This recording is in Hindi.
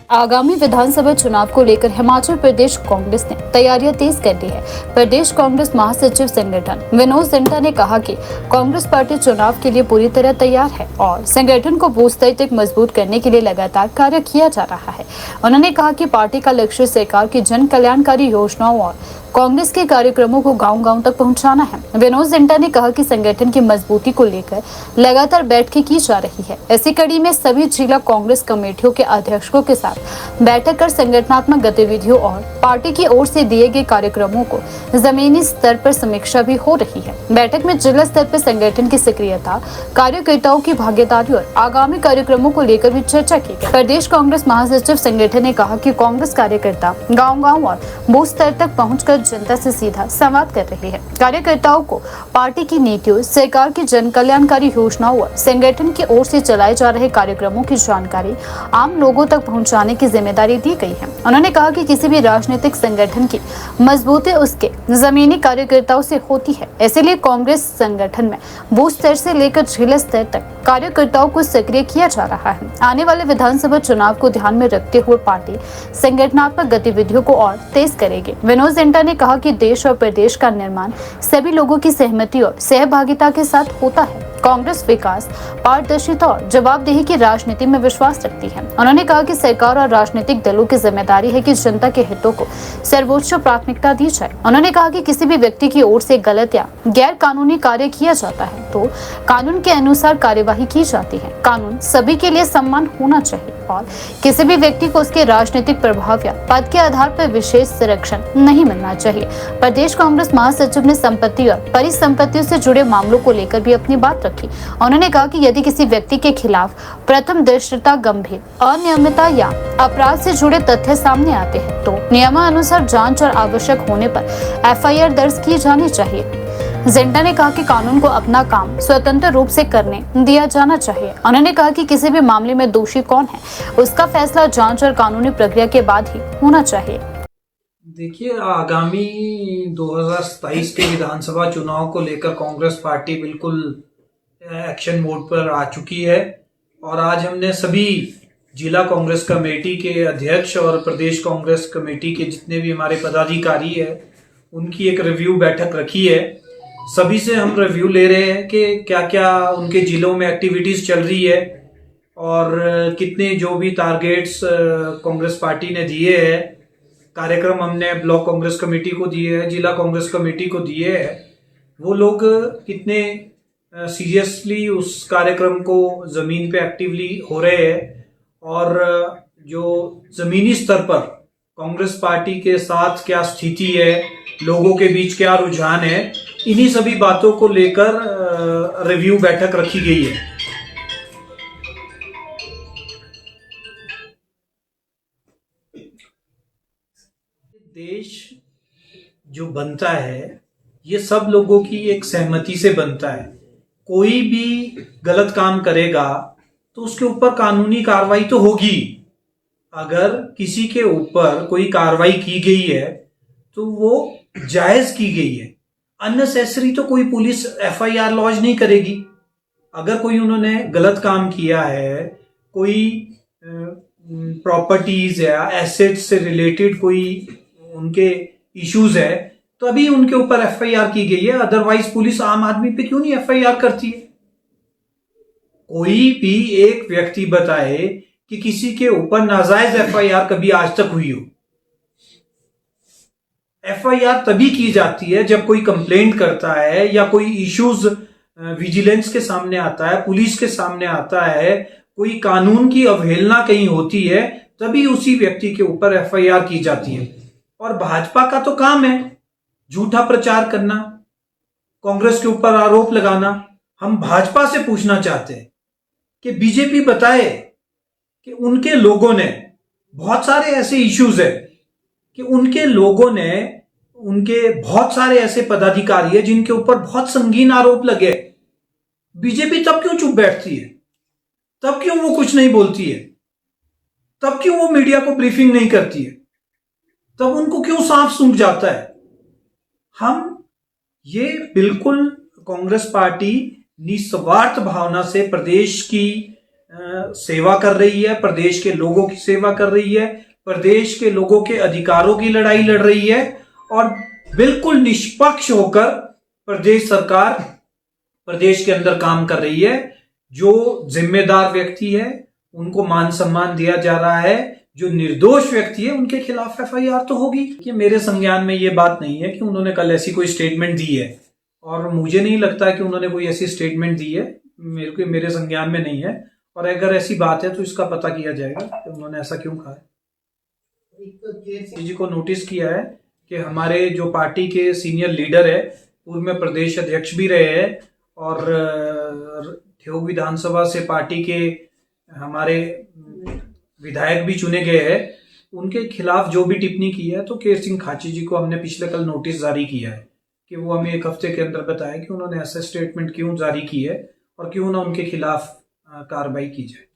आगामी विधानसभा चुनाव को लेकर हिमाचल प्रदेश कांग्रेस ने तैयारियां तेज कर दी है। प्रदेश कांग्रेस महासचिव संगठन विनोद सिंटा ने कहा कि कांग्रेस पार्टी चुनाव के लिए पूरी तरह तैयार है और संगठन को बूथ स्तर तक मजबूत करने के लिए लगातार कार्य किया जा रहा है। उन्होंने कहा कि पार्टी का लक्ष्य सरकार की जन कल्याणकारी योजनाओं और कांग्रेस के कार्यक्रमों को गांव-गांव तक पहुंचाना है। विनोद सिंटा ने कहा कि संगठन की मजबूती को लेकर लगातार बैठकें की जा रही है। इसी कड़ी में सभी जिला कांग्रेस कमेटियों के अध्यक्षों के साथ बैठक कर संगठनात्मक गतिविधियों और पार्टी की ओर से दिए गए कार्यक्रमों को जमीनी स्तर पर समीक्षा भी हो रही है। बैठक में जिला स्तर पर संगठन की सक्रियता, कार्यकर्ताओं की भागीदारी और आगामी कार्यक्रमों को लेकर भी चर्चा की गई। प्रदेश कांग्रेस महासचिव संगठन ने कहा कि कांग्रेस कार्यकर्ता गाँव-गाँव और बूथ स्तर तक पहुंचकर जनता से सीधा संवाद कर रही है। कार्यकर्ताओं को पार्टी की नीतियों, सरकार की जन कल्याणकारी योजनाओं और संगठन की ओर से चलाए जा रहे कार्यक्रमों की जानकारी आम लोगों तक पहुंचाने की जिम्मेदारी दी गई है। उन्होंने कहा कि किसी भी राजनीतिक संगठन की मजबूती उसके जमीनी कार्यकर्ताओं से होती है। इसलिए कांग्रेस संगठन में बूथ स्तर से लेकर जिला स्तर तक कार्यकर्ताओं को सक्रिय किया जा रहा है। आने वाले विधानसभा चुनाव को ध्यान में रखते हुए पार्टी संगठनात्मक गतिविधियों को और तेज करेगी। विनोद सिंटा ने कहा कि देश और प्रदेश का निर्माण सभी लोगों की सहमति और सहभागिता के साथ होता है। कांग्रेस विकास, पारदर्शिता और जवाबदेही की राजनीति में विश्वास रखती है। उन्होंने कहा कि सरकार और राजनीतिक दलों की जिम्मेदारी है कि जनता के हितों को सर्वोच्च प्राथमिकता दी जाए। उन्होंने कहा कि किसी भी व्यक्ति की ओर से गलत या गैर कानूनी कार्य किया जाता है तो कानून के अनुसार कार्यवाही की जाती है। कानून सभी के लिए समान होना चाहिए और किसी भी व्यक्ति को उसके राजनीतिक प्रभाव या पद के आधार पर विशेष संरक्षण नहीं मिलना चाहिए। प्रदेश कांग्रेस महासचिव ने संपत्ति और परिसंपत्तियों से जुड़े मामलों को लेकर भी अपनी बात रखी। उन्होंने कहा कि यदि किसी व्यक्ति के खिलाफ प्रथम दृष्टया गंभीर अनियमितता या अपराध से जुड़े तथ्य सामने आते हैं तो नियमानुसार जांच और आवश्यक होने पर एफआईआर दर्ज की जानी चाहिए। सिंटा ने कहा कि कानून को अपना काम स्वतंत्र रूप से करने दिया जाना चाहिए। उन्होंने कहा कि किसी भी मामले में दोषी कौन है उसका फैसला जांच और कानूनी प्रक्रिया के बाद ही होना चाहिए। देखिए, आगामी 2027 के विधानसभा चुनाव को लेकर कांग्रेस पार्टी बिल्कुल एक्शन मोड पर आ चुकी है और आज हमने सभी जिला कांग्रेस कमेटी के अध्यक्ष और प्रदेश कांग्रेस कमेटी के जितने भी हमारे पदाधिकारी है उनकी एक रिव्यू बैठक रखी है। सभी से हम रिव्यू ले रहे हैं कि क्या क्या उनके जिलों में एक्टिविटीज चल रही है और कितने जो भी टारगेट्स कांग्रेस पार्टी ने दिए हैं, कार्यक्रम हमने ब्लॉक कांग्रेस कमेटी को दिए हैं, जिला कांग्रेस कमेटी को दिए हैं, वो लोग कितने सीरियसली उस कार्यक्रम को जमीन पे एक्टिवली हो रहे हैं और जो जमीनी स्तर पर कांग्रेस पार्टी के साथ क्या स्थिति है, लोगों के बीच क्या रुझान है, इन्हीं सभी बातों को लेकर रिव्यू बैठक रखी गई है। देश जो बनता है ये सब लोगों की एक सहमति से बनता है। कोई भी गलत काम करेगा तो उसके ऊपर कानूनी कार्रवाई तो होगी। अगर किसी के ऊपर कोई कार्रवाई की गई है तो वो जायज की गई है। अननेसेसरी तो कोई पुलिस एफआईआर लॉन्च नहीं करेगी। अगर कोई उन्होंने गलत काम किया है, कोई प्रॉपर्टीज या एसेट्स से रिलेटेड कोई उनके इश्यूज है तो अभी उनके ऊपर एफआईआर की गई है। अदरवाइज पुलिस आम आदमी पे क्यों नहीं एफआईआर करती है? कोई भी एक व्यक्ति बताए कि किसी के ऊपर नाजायज एफआईआर कभी आज तक हुई हो। एफआईआर तभी की जाती है जब कोई कंप्लेंट करता है या कोई इश्यूज विजिलेंस के सामने आता है, पुलिस के सामने आता है, कोई कानून की अवहेलना कहीं होती है, तभी उसी व्यक्ति के ऊपर एफआईआर की जाती है। और भाजपा का तो काम है झूठा प्रचार करना, कांग्रेस के ऊपर आरोप लगाना। हम भाजपा से पूछना चाहते हैं कि बीजेपी बताए कि उनके लोगों ने बहुत सारे ऐसे इश्यूज है कि उनके लोगों ने, उनके बहुत सारे ऐसे पदाधिकारी है जिनके ऊपर बहुत संगीन आरोप लगे। बीजेपी तब क्यों चुप बैठती है? तब क्यों वो कुछ नहीं बोलती है? तब क्यों वो मीडिया को ब्रीफिंग नहीं करती है? तब उनको क्यों सांप सूंघ जाता है? हम ये बिल्कुल कांग्रेस पार्टी निस्वार्थ भावना से प्रदेश की सेवा कर रही है, प्रदेश के लोगों की सेवा कर रही है, प्रदेश के लोगों के अधिकारों की लड़ाई लड़ रही है और बिल्कुल निष्पक्ष होकर प्रदेश सरकार प्रदेश के अंदर काम कर रही है। जो जिम्मेदार व्यक्ति है उनको मान सम्मान दिया जा रहा है, जो निर्दोष व्यक्ति है उनके खिलाफ एफआईआर तो होगी। कि मेरे संज्ञान में ये बात नहीं है कि उन्होंने कल ऐसी कोई स्टेटमेंट दी है और मुझे नहीं लगता कि उन्होंने कोई ऐसी स्टेटमेंट दी है, मेरे संज्ञान में नहीं है। और अगर ऐसी बात है तो इसका पता किया जाएगा कि उन्होंने ऐसा क्यों कहा है। जी को नोटिस किया है कि हमारे जो पार्टी के सीनियर लीडर है, पूर्व में प्रदेश अध्यक्ष भी रहे हैं और ठेऊ विधानसभा से पार्टी के हमारे विधायक भी चुने गए हैं, उनके खिलाफ जो भी टिप्पणी की है तो केर सिंह खाची जी को हमने पिछले कल नोटिस जारी किया है कि वो हमें एक हफ्ते के अंदर बताए कि उन्होंने ऐसा स्टेटमेंट क्यों जारी की है और क्यों ना उनके खिलाफ कार्रवाई की जाए।